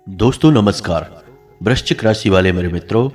दोस्तों नमस्कार। वृश्चिक राशि वाले मेरे मित्रों,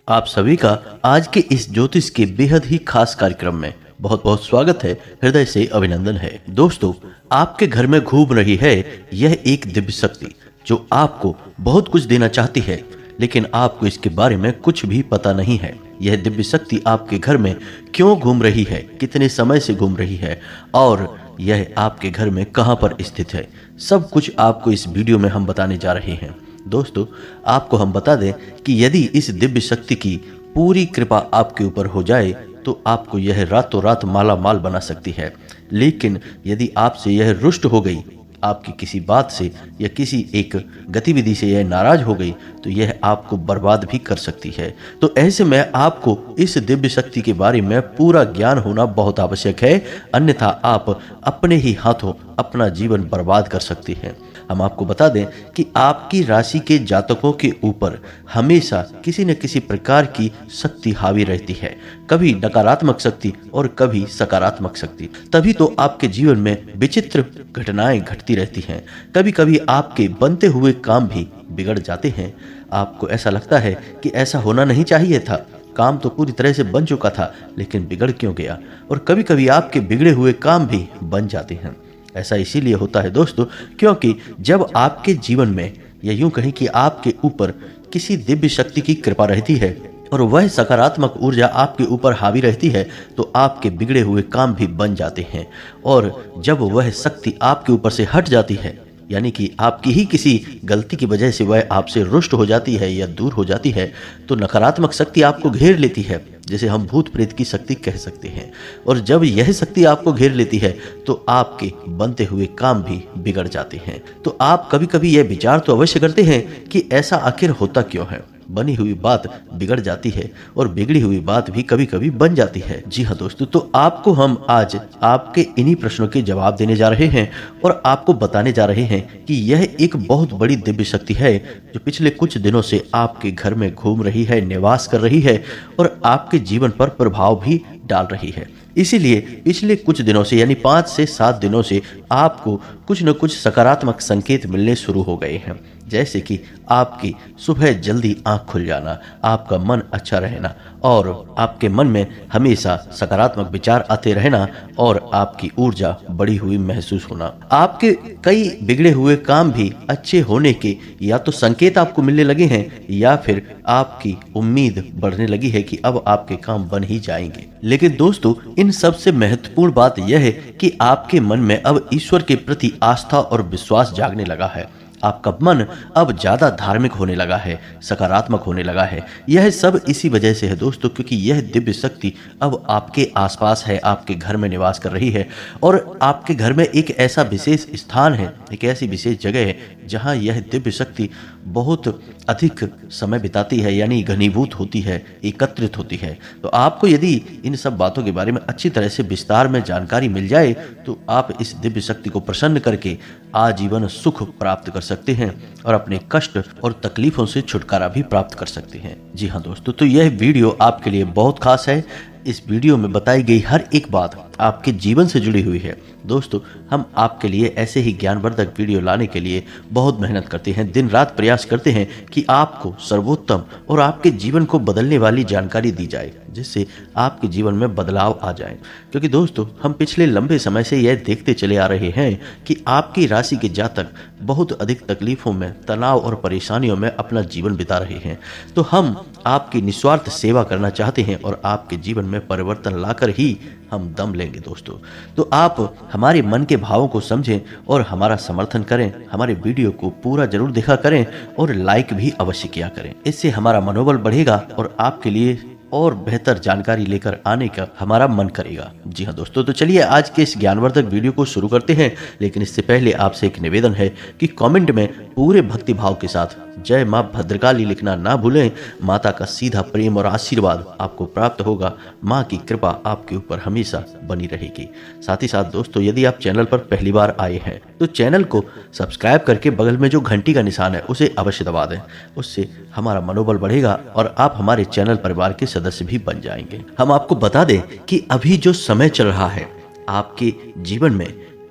आप सभी का आज के इस ज्योतिष के बेहद ही खास कार्यक्रम में बहुत बहुत स्वागत है। हृदय से अभिनंदन है। दोस्तों, आपके घर में घूम रही है यह एक दिव्य शक्ति जो आपको बहुत कुछ देना चाहती है, लेकिन आपको इसके बारे में कुछ भी पता नहीं है। यह दिव्य शक्ति आपके घर में क्यों घूम रही है, कितने समय से घूम रही है और यह आपके घर में कहां पर स्थित है, सब कुछ आपको इस वीडियो में हम बताने जा रहे हैं। दोस्तों, आपको हम बता दें कि यदि इस दिव्य शक्ति की पूरी कृपा आपके ऊपर हो जाए तो आपको यह रातों रात माला माल बना सकती है। लेकिन यदि आपसे यह रुष्ट हो गई, आपकी किसी बात से या किसी एक गतिविधि से यह नाराज हो गई, तो यह आपको बर्बाद भी कर सकती है। तो ऐसे में आपको इस दिव्य शक्ति के बारे में पूरा ज्ञान होना बहुत आवश्यक है, अन्यथा आप अपने ही हाथों अपना जीवन बर्बाद कर सकती हैं। हम आपको बता दें कि आपकी राशि के जातकों के ऊपर हमेशा किसी न किसी प्रकार की शक्ति हावी रहती है, कभी नकारात्मक शक्ति और कभी सकारात्मक शक्ति। तभी तो आपके जीवन में विचित्र घटनाएं घटती रहती हैं। कभी कभी आपके बनते हुए काम भी बिगड़ जाते हैं। आपको ऐसा लगता है कि ऐसा होना नहीं चाहिए था, काम तो पूरी तरह से बन चुका था, लेकिन बिगड़ क्यों गया। और कभी कभी आपके बिगड़े हुए काम भी बन जाते हैं। ऐसा इसीलिए होता है दोस्तों, क्योंकि जब आपके जीवन में या यूं कहें कि आपके ऊपर किसी दिव्य शक्ति की कृपा रहती है और वह सकारात्मक ऊर्जा आपके ऊपर हावी रहती है, तो आपके बिगड़े हुए काम भी बन जाते हैं। और जब वह शक्ति आपके ऊपर से हट जाती है, यानी कि आपकी ही किसी गलती की वजह से वह आपसे रुष्ट हो जाती है या दूर हो जाती है, तो नकारात्मक शक्ति आपको घेर लेती है, जिसे हम भूत प्रेत की शक्ति कह सकते हैं। और जब यह शक्ति आपको घेर लेती है तो आपके बनते हुए काम भी बिगड़ जाते हैं। तो आप कभी कभी यह विचार तो अवश्य करते हैं कि ऐसा आखिर होता क्यों है, बनी हुई बात बिगड़ जाती है और बिगड़ी हुई बात भी कभी कभी बन जाती है। जी हाँ दोस्तों, तो आपको हम आज आपके इन्हीं प्रश्नों के जवाब देने जा रहे हैं और आपको बताने जा रहे हैं कि यह एक बहुत बड़ी दिव्य शक्ति है जो पिछले कुछ दिनों से आपके घर में घूम रही है, निवास कर रही है और आपके जीवन पर प्रभाव भी डाल रही है। इसीलिए पिछले कुछ दिनों से यानी 5 से 7 दिनों से आपको कुछ न कुछ सकारात्मक संकेत मिलने शुरू हो गए हैं, जैसे कि आपकी सुबह जल्दी आंख खुल जाना, आपका मन अच्छा रहना और आपके मन में हमेशा सकारात्मक विचार आते रहना और आपकी ऊर्जा बढ़ी हुई महसूस होना। आपके कई बिगड़े हुए काम भी अच्छे होने के या तो संकेत आपको मिलने लगे हैं या फिर आपकी उम्मीद बढ़ने लगी है कि अब आपके काम बन ही जाएंगे। लेकिन दोस्तों, इन सबसे महत्वपूर्ण बात यह है कि आपके मन में अब ईश्वर के प्रति आस्था और विश्वास जागने लगा है। आपका मन अब ज्यादा धार्मिक होने लगा है, सकारात्मक होने लगा है। यह सब इसी वजह से है दोस्तों, क्योंकि यह दिव्य शक्ति अब आपके आसपास है, आपके घर में निवास कर रही है और आपके घर में एक ऐसा विशेष स्थान है, एक ऐसी विशेष जगह है जहां यह दिव्य शक्ति बहुत अधिक समय बिताती है, यानी घनीभूत होती है, एकत्रित होती है। तो आपको यदि इन सब बातों के बारे में अच्छी तरह से विस्तार में जानकारी मिल जाए तो आप इस दिव्य शक्ति को प्रसन्न करके आजीवन सुख प्राप्त कर सकते हैं और अपने कष्ट और तकलीफों से छुटकारा भी प्राप्त कर सकते हैं। जी हाँ दोस्तों, तो यह वीडियो आपके लिए बहुत खास है। इस वीडियो में बताई गई हर एक बात आपके जीवन से जुड़ी हुई है। दोस्तों, हम आपके लिए ऐसे ही ज्ञानवर्धक वीडियो लाने के लिए बहुत मेहनत करते हैं, दिन रात प्रयास करते हैं कि आपको सर्वोत्तम और आपके जीवन को बदलने वाली जानकारी दी जाए, जिससे आपके जीवन में बदलाव आ जाए। क्योंकि दोस्तों, हम पिछले लंबे समय से यह देखते चले आ रहे हैं कि आपकी राशि के जातक बहुत अधिक तकलीफों में, तनाव और परेशानियों में अपना जीवन बिता रहे हैं। तो हम आपकी निस्वार्थ सेवा करना चाहते हैं और आपके जीवन में परिवर्तन लाकर ही हम दम लेंगे दोस्तों। तो आप हमारे मन के भावों को समझें और हमारा समर्थन करें। हमारे वीडियो को पूरा जरूर देखा करें और लाइक भी अवश्य किया करें। इससे हमारा मनोबल बढ़ेगा और आपके लिए और बेहतर जानकारी लेकर आने का हमारा मन करेगा। जी हाँ दोस्तों, तो चलिए आज के इस ज्ञानवर्धक वीडियो को शुरू करते हैं। लेकिन इससे पहले आपसे एक निवेदन है कि कमेंट में पूरे भक्ति भाव के साथ जय मां भद्रकाली लिखना ना भूलें। माता का सीधा प्रेम और आशीर्वाद आपको प्राप्त होगा। मां की कृपा आपके ऊपर हमेशा बनी रहेगी। साथ ही साथ दोस्तों, यदि आप चैनल पर पहली बार आए हैं तो चैनल को सब्सक्राइब करके बगल में जो घंटी का निशान है उसे अवश्य दबा दें। उससे हमारा मनोबल बढ़ेगा और आप हमारे चैनल परिवार के सदस्य भी बन जाएंगे। हम आपको बता दें कि अभी जो समय चल रहा है आपके जीवन में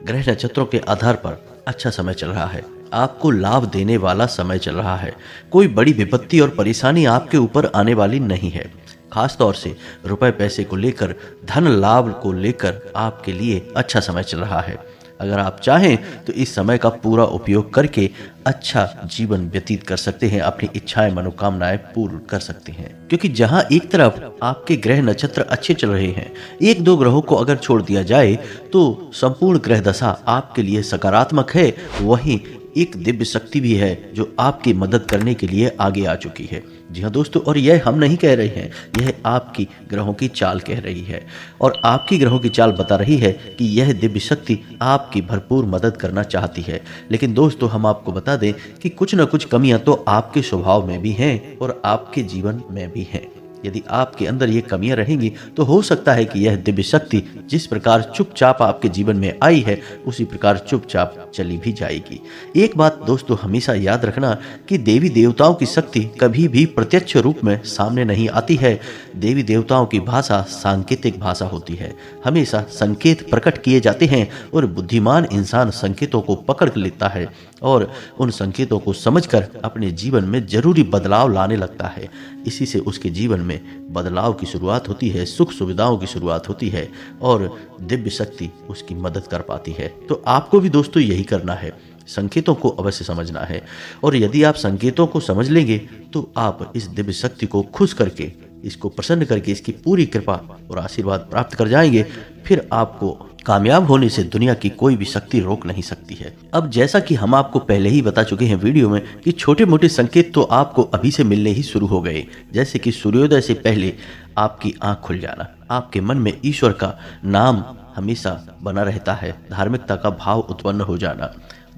ग्रह नक्षत्रों के आधार पर अच्छा समय चल रहा है। आपको लाभ देने वाला समय चल रहा है। कोई बड़ी विपत्ति और परेशानी आपके ऊपर आने वाली नहीं है। खास तौर से रुपए पैसे को लेकर, धन लाभ को लेकर आपके लिए अच्छा समय चल रहा है। अगर आप चाहें तो इस समय का पूरा उपयोग करके अच्छा जीवन व्यतीत कर सकते हैं, अपनी इच्छाएं मनोकामनाएं पूर्ण कर सकते हैं। क्योंकि जहां एक तरफ आपके ग्रह नक्षत्र अच्छे चल रहे हैं, एक दो ग्रहों को अगर छोड़ दिया जाए तो संपूर्ण ग्रह दशा आपके लिए सकारात्मक है, वहीं एक दिव्य शक्ति भी है जो आपकी मदद करने के लिए आगे आ चुकी है। जी हाँ दोस्तों, और यह हम नहीं कह रहे हैं, यह आपकी ग्रहों की चाल कह रही है। और आपकी ग्रहों की चाल बता रही है कि यह दिव्य शक्ति आपकी भरपूर मदद करना चाहती है। लेकिन दोस्तों, हम आपको बता दें कि कुछ न कुछ कमियां तो आपके स्वभाव में भी हैं और आपके जीवन में भी हैं। यदि आपके अंदर ये कमियां रहेंगी तो हो सकता है कि यह दिव्य शक्ति जिस प्रकार चुपचाप आपके जीवन में आई है, उसी प्रकार चुपचाप चली भी जाएगी। एक बात दोस्तों हमेशा याद रखना कि देवी देवताओं की शक्ति कभी भी प्रत्यक्ष रूप में सामने नहीं आती है। देवी देवताओं की भाषा सांकेतिक भाषा होती है। हमेशा संकेत प्रकट किए जाते हैं और बुद्धिमान इंसान संकेतों को पकड़ लेता है और उन संकेतों को समझकर अपने जीवन में जरूरी बदलाव लाने लगता है। इसी से उसके जीवन में बदलाव की शुरुआत होती है, सुख सुविधाओं की शुरुआत होती है और दिव्य शक्ति उसकी मदद कर पाती है। तो आपको भी दोस्तों यही करना है, संकेतों को अवश्य समझना है। और यदि आप संकेतों को समझ लेंगे तो आप इस दिव्य शक्ति को खुश करके, इसको प्रसन्न करके, इसकी पूरी कृपा और आशीर्वाद प्राप्त कर जाएंगे। फिर आपको कामयाब होने से दुनिया की कोई भी शक्ति रोक नहीं सकती है। अब जैसा कि हम आपको पहले ही बता चुके हैं वीडियो में कि छोटे मोटे संकेत तो आपको अभी से मिलने ही शुरू हो गए। जैसे कि सूर्योदय से पहले आपकी आंख खुल जाना, आपके मन में ईश्वर का नाम हमेशा बना रहता है, धार्मिकता का भाव उत्पन्न हो जाना।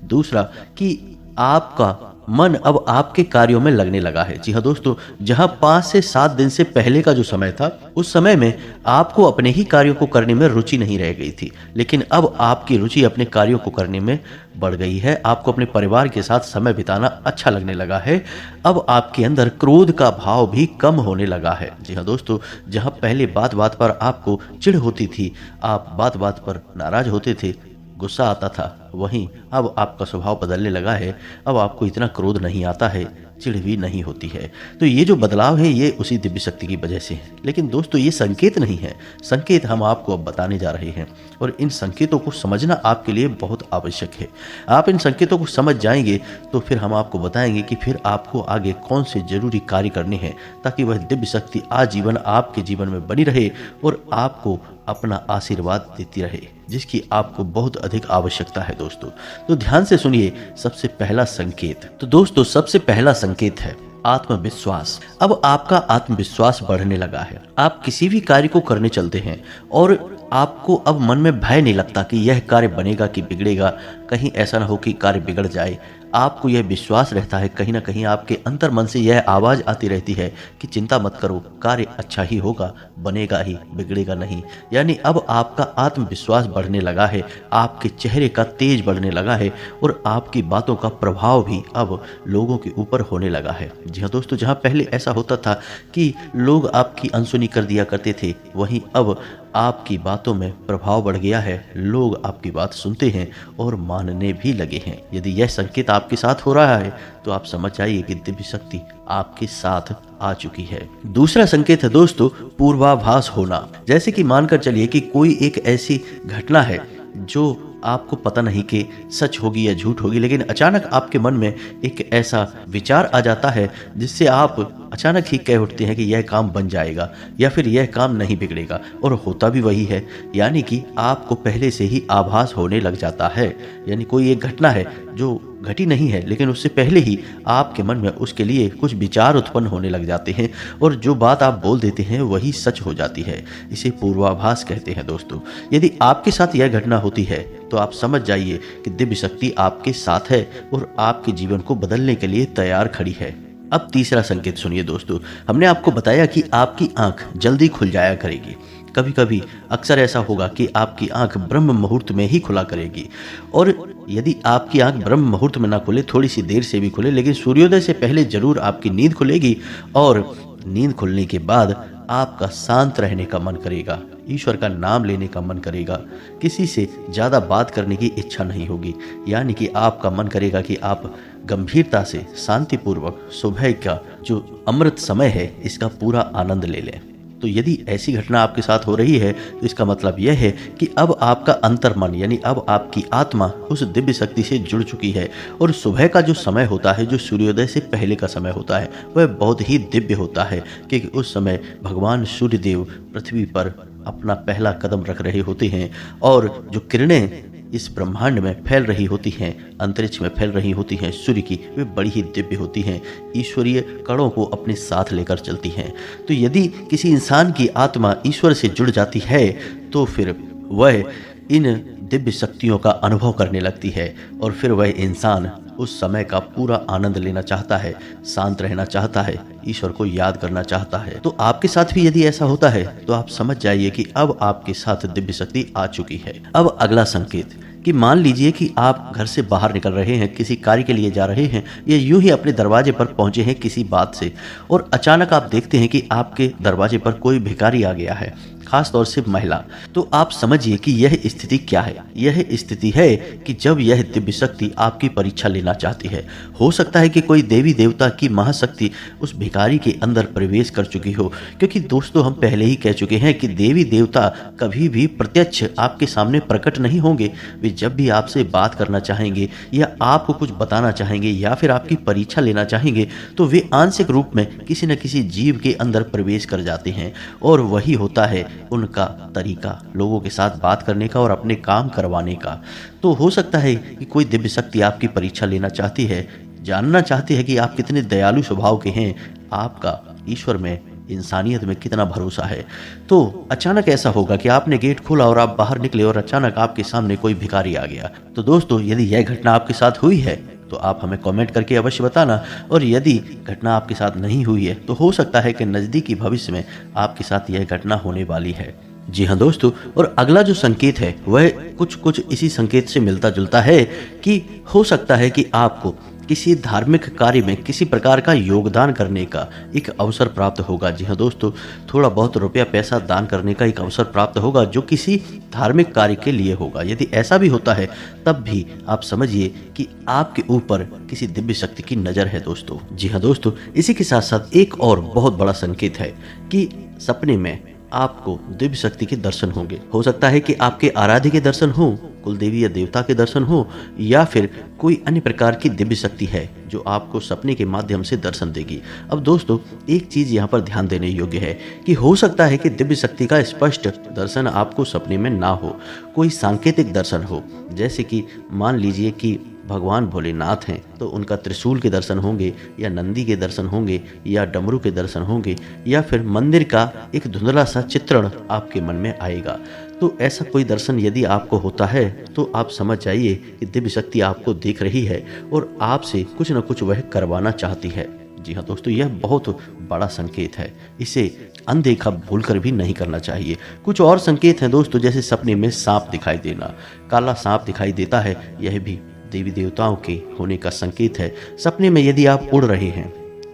दूसरा कि आपका मन अब आपके कार्यों में लगने लगा है। जी हाँ दोस्तों, जहां 5 से 7 दिन से पहले का जो समय था, उस समय में आपको अपने ही कार्यों को करने में रुचि नहीं रह गई थी, लेकिन अब आपकी रुचि अपने कार्यों को करने में बढ़ गई है। आपको अपने परिवार के साथ समय बिताना अच्छा लगने लगा है। अब आपके अंदर क्रोध का भाव भी कम होने लगा है। जी हाँ दोस्तों, जहां पहले बात बात पर आपको चिढ़ होती थी, आप बात बात पर नाराज होते थे, गुस्सा आता था, वहीं अब आपका स्वभाव बदलने लगा है। अब आपको इतना क्रोध नहीं आता है, चिढ़ भी नहीं होती है। तो ये जो बदलाव है ये उसी दिव्य शक्ति की वजह से है। लेकिन दोस्तों, ये संकेत नहीं है, संकेत हम आपको अब बताने जा रहे हैं और इन संकेतों को समझना आपके लिए बहुत आवश्यक है। आप इन संकेतों को समझ जाएंगे तो फिर हम आपको बताएंगे कि फिर आपको आगे कौन से जरूरी कार्य करने हैं, ताकि वह दिव्य शक्ति आजीवन आपके जीवन में बनी रहे और आपको अपना आशीर्वाद देती रहे, जिसकी आपको बहुत अधिक आवश्यकता है दोस्तों। तो ध्यान से सुनिए सबसे पहला संकेत। तो दोस्तों, सबसे पहला संकेत है आत्मविश्वास। अब आपका आत्मविश्वास बढ़ने लगा है। आप किसी भी कार्य को करने चलते हैं और आपको अब मन में भय नहीं लगता कि यह कार्य बनेगा कि बिगड़ेगा, कहीं ऐसा ना हो कि कार्य बिगड़ जाए। आपको यह विश्वास रहता है, कहीं ना कहीं आपके अंतर मन से यह आवाज आती रहती है कि चिंता मत करो, कार्य अच्छा ही होगा, बनेगा ही, बिगड़ेगा नहीं। यानी अब आपका आत्मविश्वास बढ़ने लगा है, आपके चेहरे का तेज बढ़ने लगा है और आपकी बातों का प्रभाव भी अब लोगों के ऊपर होने लगा है। जी हाँ दोस्तों, जहाँ पहले ऐसा होता था कि लोग आपकी अनसुनी कर दिया करते थे, वहीं अब आपकी बातों में प्रभाव बढ़ गया है। लोग आपकी बात सुनते हैं और मानने भी लगे हैं। यदि यह संकेत आपके साथ हो रहा है तो आप समझ जाइए कि दिव्य शक्ति आपके साथ आ चुकी है। दूसरा संकेत है दोस्तों पूर्वाभास होना। जैसे कि मानकर चलिए कि कोई एक ऐसी घटना है जो आपको पता नहीं कि सच होगी या झूठ होगी, लेकिन अचानक आपके मन में एक ऐसा विचार आ जाता है जिससे आप अचानक ही कह उठते हैं कि यह काम बन जाएगा या फिर यह काम नहीं बिगड़ेगा, और होता भी वही है। यानी कि आपको पहले से ही आभास होने लग जाता है। यानी कोई एक घटना है जो घटी नहीं है, लेकिन उससे पहले ही आपके मन में उसके लिए कुछ विचार उत्पन्न होने लग जाते हैं और जो बात आप बोल देते हैं वही सच हो जाती है। इसे पूर्वाभास कहते हैं दोस्तों। यदि आपके साथ यह घटना होती है तो आप समझ जाइए कि दिव्य शक्ति आपके साथ है और आपके जीवन को बदलने के लिए तैयार खड़ी है। अब तीसरा संकेत सुनिए दोस्तों। हमने आपको बताया कि आपकी आंख जल्दी खुल जाया करेगी। कभी कभी अक्सर ऐसा होगा कि आपकी आंख ब्रह्म मुहूर्त में ही खुला करेगी, और यदि आपकी आंख ब्रह्म मुहूर्त में ना खुले, थोड़ी सी देर से भी खुले, लेकिन सूर्योदय से पहले जरूर आपकी नींद खुलेगी और नींद खुलने के बाद आपका शांत रहने का मन करेगा। ईश्वर का नाम लेने का मन करेगा, किसी से ज़्यादा बात करने की इच्छा नहीं होगी, यानी कि आपका मन करेगा कि आप गंभीरता से शांतिपूर्वक सुबह का जो अमृत समय है इसका पूरा आनंद ले लें। तो यदि ऐसी घटना आपके साथ हो रही है तो इसका मतलब यह है कि अब आपका अंतर्मन यानी अब आपकी आत्मा उस दिव्य शक्ति से जुड़ चुकी है, और सुबह का जो समय होता है, जो सूर्योदय से पहले का समय होता है, वह बहुत ही दिव्य होता है, क्योंकि उस समय भगवान सूर्यदेव पृथ्वी पर अपना पहला कदम रख रहे होते हैं और जो किरणें इस ब्रह्मांड में फैल रही होती हैं, अंतरिक्ष में फैल रही होती हैं सूर्य की, वे बड़ी ही दिव्य होती हैं, ईश्वरीय कणों को अपने साथ लेकर चलती हैं। तो यदि किसी इंसान की आत्मा ईश्वर से जुड़ जाती है तो फिर वह इन दिव्य शक्तियों का अनुभव करने लगती है, और फिर वह इंसान उस समय का पूरा आनंद लेना चाहता है, शांत रहना चाहता है, ईश्वर को याद करना चाहता है। तो आपके साथ भी यदि ऐसा होता है तो आप समझ जाइए कि अब आपके साथ दिव्य शक्ति आ चुकी है। अब अगला संकेत कि मान लीजिए कि आप घर से बाहर निकल रहे हैं, किसी कार्य के लिए जा रहे हैं, या यूं ही अपने दरवाजे पर पहुंचे हैं किसी बात से, और अचानक आप देखते हैं कि आपके दरवाजे पर कोई भिखारी आ गया है, खास तौर से महिला। तो आप समझिए कि यह स्थिति क्या है। यह स्थिति है कि जब यह दिव्य शक्ति आपकी परीक्षा लेना चाहती है। हो सकता है कि कोई देवी देवता की महाशक्ति उस भिखारी के अंदर प्रवेश कर चुकी हो, क्योंकि दोस्तों हम पहले ही कह चुके हैं कि देवी देवता कभी भी प्रत्यक्ष आपके सामने प्रकट नहीं होंगे। वे जब भी आपसे बात करना चाहेंगे या आपको कुछ बताना चाहेंगे या फिर आपकी परीक्षा लेना चाहेंगे तो वे आंशिक रूप में किसी न किसी जीव के अंदर प्रवेश कर जाते हैं, और वही होता है उनका तरीका लोगों के साथ बात करने का और अपने काम करवाने का। तो हो सकता है कि कोई दिव्य शक्ति आपकी परीक्षा लेना चाहती है, जानना चाहती है कि आप कितने दयालु स्वभाव के हैं, आपका ईश्वर में, इंसानियत में कितना भरोसा है। तो अचानक ऐसा होगा कि आपने गेट खोला और आप बाहर निकले और अचानक आपके सामने कोई भिखारी आ गया। तो दोस्तों यदि यह घटना आपके साथ हुई है तो आप हमें कमेंट करके अवश्य बताना, और यदि घटना आपके साथ नहीं हुई है तो हो सकता है कि नज़दीकी भविष्य में आपके साथ यह घटना होने वाली है। जी हाँ दोस्तों, और अगला जो संकेत है वह कुछ इसी संकेत से मिलता जुलता है कि हो सकता है कि आपको किसी धार्मिक कार्य में किसी प्रकार का योगदान करने का एक अवसर प्राप्त होगा। जी हाँ दोस्तों, थोड़ा बहुत रुपया पैसा दान करने का एक अवसर प्राप्त होगा जो किसी धार्मिक कार्य के लिए होगा। यदि ऐसा भी होता है तब भी आप समझिए कि आपके ऊपर किसी दिव्य शक्ति की नज़र है दोस्तों। जी हाँ दोस्तों, इसी के साथ साथ एक और बहुत बड़ा संकेत है कि सपने में आपको दिव्य शक्ति के दर्शन होंगे। हो सकता है कि आपके आराध्य के दर्शन हो, कुल देवी या देवता के दर्शन हो, या फिर कोई अन्य प्रकार की दिव्य शक्ति है जो आपको सपने के माध्यम से दर्शन देगी। अब दोस्तों एक चीज़ यहाँ पर ध्यान देने योग्य है कि हो सकता है कि दिव्य शक्ति का स्पष्ट दर्शन आपको सपने में ना हो, कोई सांकेतिक दर्शन हो। जैसे कि मान लीजिए कि भगवान भोलेनाथ हैं तो उनका त्रिशूल के दर्शन होंगे, या नंदी के दर्शन होंगे, या डमरू के दर्शन होंगे, या फिर मंदिर का एक धुंधला सा चित्रण आपके मन में आएगा। तो ऐसा कोई दर्शन यदि आपको होता है तो आप समझ जाइए कि दिव्य शक्ति आपको देख रही है और आपसे कुछ न कुछ वह करवाना चाहती है। जी हाँ दोस्तों, यह बहुत बड़ा संकेत है, इसे अनदेखा भूलकर भी नहीं करना चाहिए। कुछ और संकेत हैं दोस्तों, जैसे सपने में सांप दिखाई देना, काला सांप दिखाई देता है, यह भी देवी देवताओं के होने का संकेत है। सपने में यदि आप उड़ रहे हैं,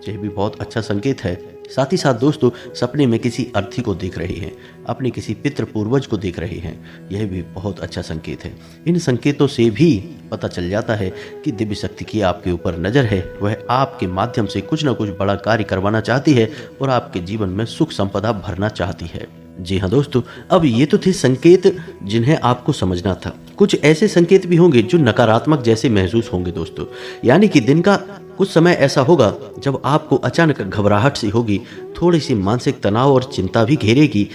यह भी बहुत अच्छा संकेत है। साथ ही साथ दोस्तों सपने में किसी अर्थी को देख रहे हैं, अपने किसी पितृ पूर्वज को देख रहे हैं, यह भी बहुत अच्छा संकेत है। इन संकेतों से भी पता चल जाता है कि दिव्य शक्ति की आपके ऊपर नज़र है, वह आपके माध्यम से कुछ न कुछ बड़ा कार्य करवाना चाहती है और आपके जीवन में सुख संपदा भरना चाहती है। जी हाँ दोस्तों, अब ये तो थे संकेत जिन्हें आपको समझना था। कुछ ऐसे संकेत भी होंगे जो नकारात्मक जैसे महसूस होंगे दोस्तों, यानी कि दिन का कुछ समय ऐसा होगा जब आपको अचानक घबराहट सी होगी, थोड़ी सी मानसिक तनाव और चिंता भी घेरेगी,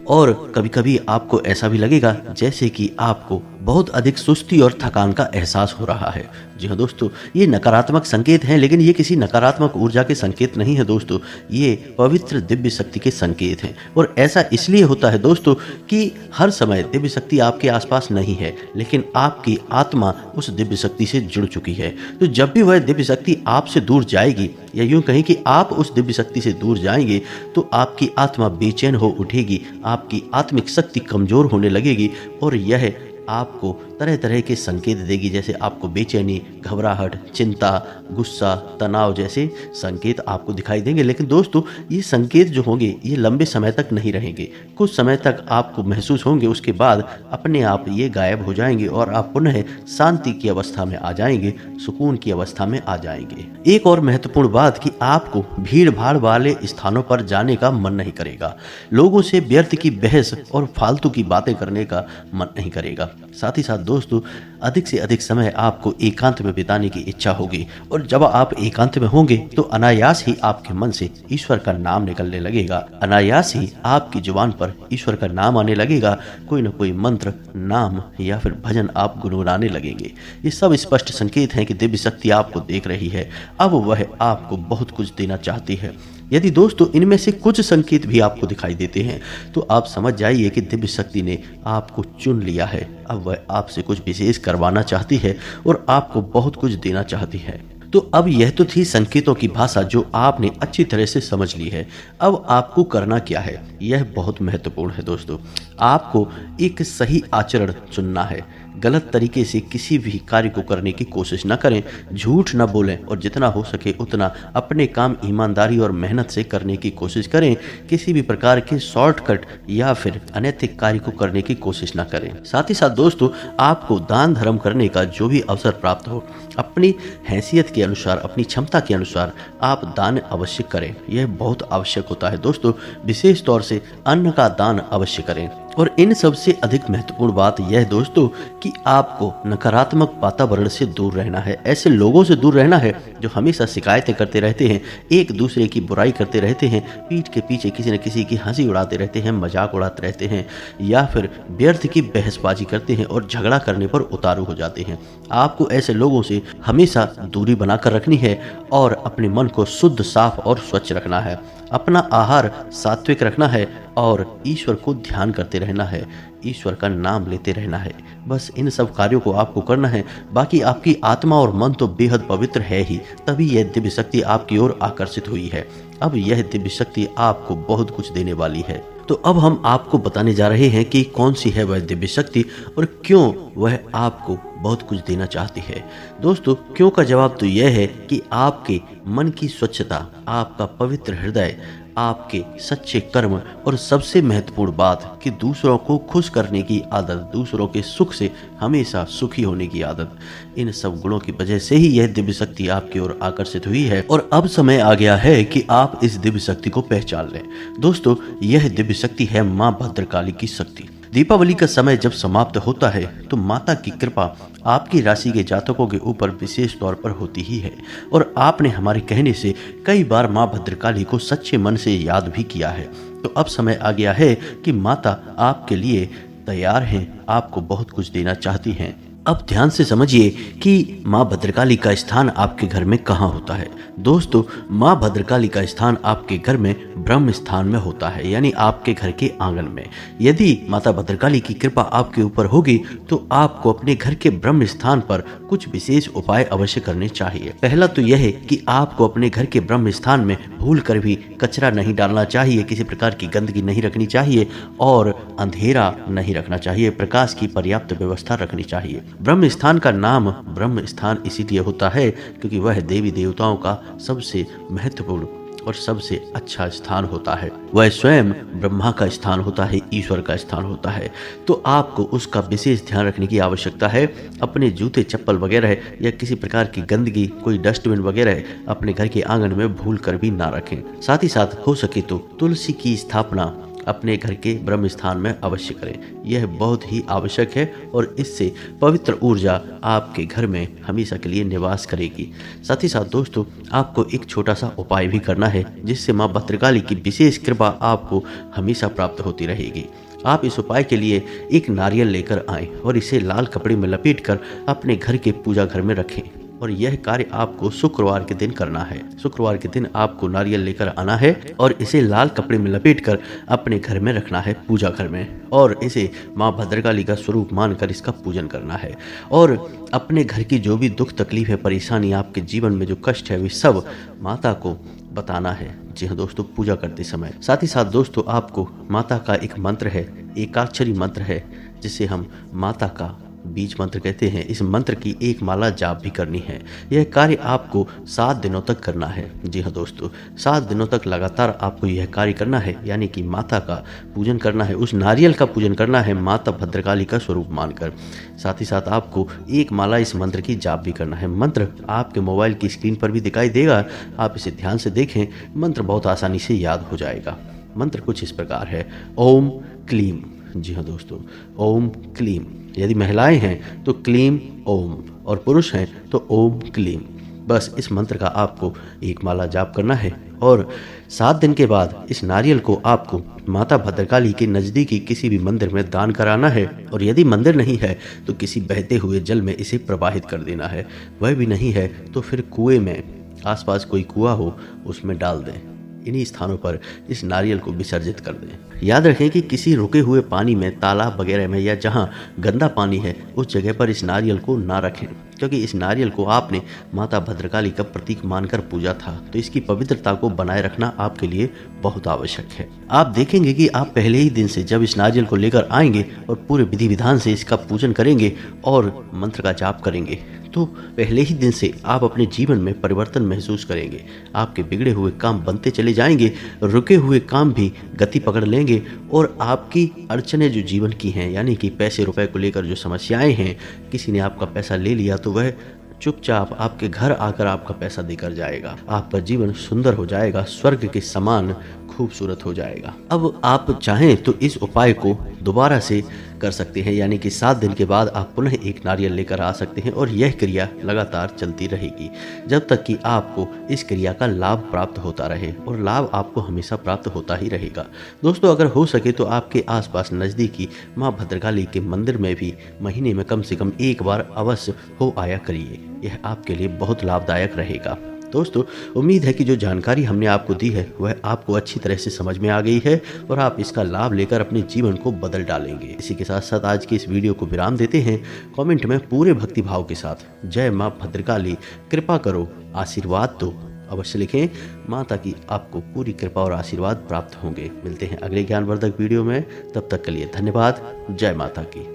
और कभी कभी आपको ऐसा भी लगेगा जैसे कि आपको बहुत अधिक सुस्ती और थकान का एहसास हो रहा है। जी हाँ दोस्तों, ये नकारात्मक संकेत हैं, लेकिन ये किसी नकारात्मक ऊर्जा के संकेत नहीं है दोस्तों, ये पवित्र दिव्य शक्ति के संकेत हैं। और ऐसा इसलिए होता है दोस्तों कि हर समय दिव्य शक्ति आपके आसपास नहीं है, लेकिन आपकी आत्मा उस दिव्य शक्ति से जुड़ चुकी है। तो जब भी वह दिव्य शक्ति आपसे दूर जाएगी, या यूं कहें कि आप उस दिव्य शक्ति से दूर जाएंगे, तो आपकी आत्मा बेचैन हो उठेगी, आपकी आत्मिक शक्ति कमजोर होने लगेगी, और यह आपको तरह तरह के संकेत देगी, जैसे आपको बेचैनी, घबराहट, चिंता, गुस्सा, तनाव जैसे संकेत आपको दिखाई देंगे। लेकिन दोस्तों ये संकेत जो होंगे ये लंबे समय तक नहीं रहेंगे, कुछ समय तक आपको महसूस होंगे, उसके बाद अपने आप ये गायब हो जाएंगे और आप पुनः शांति की अवस्था में आ जाएंगे, सुकून की अवस्था में आ जाएंगे। एक और महत्वपूर्ण बात कि आपको भीड़ भाड़ वाले स्थानों पर जाने का मन नहीं करेगा, लोगों से व्यर्थ की बहस और फालतू की बातें करने का मन नहीं करेगा। साथ ही साथ दोस्तों अधिक से अधिक समय आपको एकांत में बिताने की इच्छा होगी, और जब आप एकांत में होंगे तो अनायास ही आपके मन से ईश्वर का नाम निकलने लगेगा, अनायास ही आपकी जुबान पर ईश्वर का नाम आने लगेगा, कोई न कोई मंत्र, नाम या फिर भजन आप गुनगुनाने लगेंगे। ये सब स्पष्ट संकेत हैं कि दिव्य शक्ति आपको देख रही है, अब वह आपको बहुत कुछ देना चाहती है। यदि दोस्तों इनमें से कुछ संकेत भी आपको दिखाई देते हैं तो आप समझ जाइए कि दिव्य शक्ति ने आपको चुन लिया है, अब वह आपसे कुछ विशेष करवाना चाहती है और आपको बहुत कुछ देना चाहती है। तो अब यह तो थी संकेतों की भाषा जो आपने अच्छी तरह से समझ ली है। अब आपको करना क्या है, यह बहुत महत्वपूर्ण है दोस्तों। आपको एक सही आचरण चुनना है, गलत तरीके से किसी भी कार्य को करने की कोशिश न करें, झूठ न बोलें और जितना हो सके उतना अपने काम ईमानदारी और मेहनत से करने की कोशिश करें। किसी भी प्रकार के शॉर्टकट या फिर अनैतिक कार्य को करने की कोशिश न करें। साथ ही साथ दोस्तों आपको दान धर्म करने का जो भी अवसर प्राप्त हो, अपनी हैसियत के अनुसार, अपनी क्षमता के अनुसार आप दान अवश्य करें, यह बहुत आवश्यक होता है दोस्तों। विशेष तौर से अन्न का दान अवश्य करें। और इन सबसे अधिक महत्वपूर्ण बात यह है दोस्तों कि आपको नकारात्मक वातावरण से दूर रहना है, ऐसे लोगों से दूर रहना है जो हमेशा शिकायतें करते रहते हैं, एक दूसरे की बुराई करते रहते हैं, पीठ के पीछे किसी न किसी की हंसी उड़ाते रहते हैं, मजाक उड़ाते रहते हैं या फिर व्यर्थ की बहसबाजी करते हैं और झगड़ा करने पर उतारू हो जाते हैं। आपको ऐसे लोगों से हमेशा दूरी बनाकर रखनी है और अपने मन को शुद्ध, साफ और स्वच्छ रखना है। अपना आहार सात्विक रखना है और ईश्वर को ध्यान करते रहना है, ईश्वर का नाम लेते रहना है। बस इन सब कार्यों को आपको करना है। बाकी आपकी आत्मा और मन तो बेहद पवित्र है ही, तभी यह दिव्य शक्ति आपकी ओर आकर्षित हुई है। अब यह दिव्य शक्ति आपको बहुत कुछ देने वाली है। तो अब हम आपको बताने जा रहे हैं कि कौन सी है वह दिव्य शक्ति और क्यों वह आपको बहुत कुछ देना चाहती है। दोस्तों क्यों का जवाब तो यह है कि आपके मन की स्वच्छता, आपका पवित्र हृदय, आपके सच्चे कर्म और सबसे महत्वपूर्ण बात कि दूसरों को खुश करने की आदत, दूसरों के सुख से हमेशा सुखी होने की आदत, इन सब गुणों की वजह से ही यह दिव्य शक्ति आपकी ओर आकर्षित हुई है। और अब समय आ गया है कि आप इस दिव्य शक्ति को पहचान लें। दोस्तों यह दिव्य शक्ति है माँ भद्रकाली की शक्ति। दीपावली का समय जब समाप्त होता है तो माता की कृपा आपकी राशि के जातकों के ऊपर विशेष तौर पर होती ही है, और आपने हमारे कहने से कई बार माँ भद्रकाली को सच्चे मन से याद भी किया है। तो अब समय आ गया है कि माता आपके लिए तैयार हैं, आपको बहुत कुछ देना चाहती हैं। अब ध्यान से समझिए कि माँ भद्रकाली का स्थान आपके घर में कहाँ होता है। दोस्तों माँ भद्रकाली का स्थान आपके घर में ब्रह्म स्थान में होता है, यानी आपके घर के आंगन में। यदि माता भद्रकाली की कृपा आपके ऊपर होगी तो आपको अपने घर के ब्रह्म स्थान पर कुछ विशेष उपाय अवश्य करने चाहिए। पहला तो यह है कि आपको अपने घर के ब्रह्म स्थान में भूल कर भी कचरा नहीं डालना चाहिए, किसी प्रकार की गंदगी नहीं रखनी चाहिए और अंधेरा नहीं रखना चाहिए, प्रकाश की पर्याप्त व्यवस्था रखनी चाहिए। ब्रह्म स्थान का नाम ब्रह्म स्थान इसीलिए होता है क्योंकि वह देवी देवताओं का सबसे महत्वपूर्ण और सबसे अच्छा स्थान होता है। वह स्वयं ब्रह्मा का स्थान होता है, ईश्वर का स्थान होता है। तो आपको उसका विशेष ध्यान रखने की आवश्यकता है। अपने जूते, चप्पल वगैरह या किसी प्रकार की गंदगी, कोई डस्टबिन वगैरह अपने घर के आंगन में भूल कर भी ना रखें। साथ ही साथ हो सके तो तुलसी की स्थापना अपने घर के ब्रह्म स्थान में अवश्य करें। यह बहुत ही आवश्यक है और इससे पवित्र ऊर्जा आपके घर में हमेशा के लिए निवास करेगी। साथ ही साथ दोस्तों आपको एक छोटा सा उपाय भी करना है जिससे माँ भद्रकाली की विशेष कृपा आपको हमेशा प्राप्त होती रहेगी। आप इस उपाय के लिए एक नारियल लेकर आएं और इसे लाल कपड़े में लपेटकर अपने घर के पूजा घर में रखें। और यह कार्य आपको शुक्रवार के दिन करना है। शुक्रवार के दिन आपको नारियल लेकर आना है और इसे लाल कपड़े में लपेटकर अपने घर में रखना है, पूजा घर में, और इसे माँ भद्रकाली का स्वरूप मानकर इसका पूजन करना है। और अपने घर की जो भी दुख तकलीफ है, परेशानी, आपके जीवन में जो कष्ट है, वे सब माता को बताना है। जी हाँ दोस्तों, पूजा करते समय। साथ ही साथ दोस्तों आपको माता का एक मंत्र है, एकाक्षरी मंत्र है, जिसे हम माता का बीज मंत्र कहते हैं, इस मंत्र की एक माला जाप भी करनी है। यह कार्य आपको 7 दिनों तक करना है। जी हाँ दोस्तों, 7 दिनों तक लगातार आपको यह कार्य करना है, यानी कि माता का पूजन करना है, उस नारियल का पूजन करना है माता भद्रकाली का स्वरूप मानकर। साथ ही साथ आपको एक माला इस मंत्र की जाप भी करना है। मंत्र आपके मोबाइल की स्क्रीन पर भी दिखाई देगा, आप इसे ध्यान से देखें। मंत्र बहुत आसानी से याद हो जाएगा। मंत्र कुछ इस प्रकार है, ओम क्लीम। जी हाँ दोस्तों, ओम क्लीम। यदि महिलाएं हैं तो क्लीम ओम, और पुरुष हैं तो ओम क्लीम। बस इस मंत्र का आपको एक माला जाप करना है, और 7 दिन के बाद इस नारियल को आपको माता भद्रकाली के नज़दीकी किसी भी मंदिर में दान कराना है। और यदि मंदिर नहीं है तो किसी बहते हुए जल में इसे प्रवाहित कर देना है। वह भी नहीं है तो फिर कुएं में, आसपास कोई कुआं हो उसमें डाल दें। इन्हीं स्थानों पर इस नारियल को विसर्जित कर दें। याद रखें कि किसी रुके हुए पानी में, तालाब वगैरह में, या जहां गंदा पानी है उस जगह पर इस नारियल को ना रखें, क्योंकि इस नारियल को आपने माता भद्रकाली का प्रतीक मानकर पूजा था, तो इसकी पवित्रता को बनाए रखना आपके लिए बहुत आवश्यक है। आप देखेंगे कि आप पहले ही दिन से जब इस नारियल को लेकर आएंगे और पूरे विधि विधान से इसका पूजन करेंगे और मंत्र का जाप करेंगे, तो पहले ही दिन से आप अपने जीवन में परिवर्तन महसूस करेंगे। आपके बिगड़े हुए काम बनते चले जाएंगे, रुके हुए काम भी गति पकड़ लेंगे, और आपकी अड़चनें जो जीवन की हैं, यानी कि पैसे रुपए को लेकर जो समस्याएं हैं, किसी ने आपका पैसा ले लिया तो वह चुपचाप आपके घर आकर आपका पैसा देकर जाएगा। आपका जीवन सुंदर हो जाएगा, स्वर्ग के समान खूबसूरत हो जाएगा। अब आप चाहें तो इस उपाय को दोबारा से कर सकते हैं, यानी कि 7 दिन के बाद आप पुनः एक नारियल लेकर आ सकते हैं, और यह क्रिया लगातार चलती रहेगी जब तक कि आपको इस क्रिया का लाभ प्राप्त होता रहे, और लाभ आपको हमेशा प्राप्त होता ही रहेगा। दोस्तों, अगर हो सके तो आपके आसपास नज़दीकी माँ भद्रकाली के मंदिर में भी महीने में कम से कम एक बार अवश्य हो आया करिए। यह आपके लिए बहुत लाभदायक रहेगा। दोस्तों, उम्मीद है कि जो जानकारी हमने आपको दी है वह आपको अच्छी तरह से समझ में आ गई है, और आप इसका लाभ लेकर अपने जीवन को बदल डालेंगे। इसी के साथ साथ आज की इस वीडियो को विराम देते हैं। कमेंट में पूरे भक्ति भाव के साथ जय माँ भद्रकाली, कृपा करो, आशीर्वाद दो अवश्य लिखें। माता की आपको पूरी कृपा और आशीर्वाद प्राप्त होंगे। मिलते हैं अगले ज्ञानवर्धक वीडियो में, तब तक के लिए धन्यवाद। जय माता की।